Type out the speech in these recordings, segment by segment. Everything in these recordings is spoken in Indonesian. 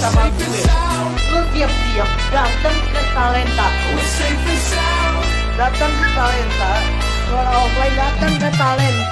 sama gue. Lu siap-siap datang ke Talenta. Datang ke Talenta. Suara offline datang ke Talenta.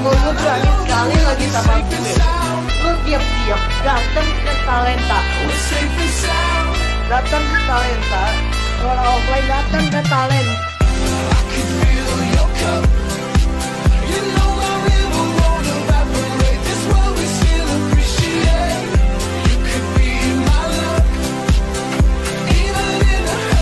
Lu berani sekali lagi sama gue. Lu siap-siap datang ke Talenta. Datang ke Talenta. Suara offline datang ke Talenta.